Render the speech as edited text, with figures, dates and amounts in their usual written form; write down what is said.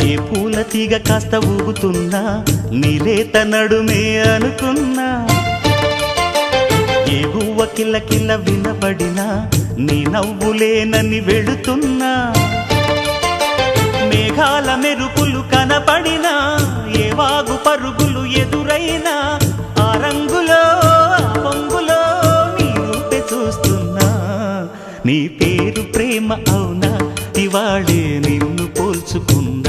ఏ పూల తీగ కాస్త ఊగుతున్నా నీలేత నడుమే అనుకున్నా ఏ గువ్వ కిల్ల కిల్ల వినబడినా నీ నవ్వులేనని వెళుతున్నా మేఘాల మెరుపులు కనపడినా ఏ వాగు పరుగులు ఎదురైనా ఆ రంగులో ఆ పొంగులో నీ రూపే చూస్తున్నా నీ పేరు ప్రేమ అవునా ఇవాళే నిన్ను పోల్చుకున్నా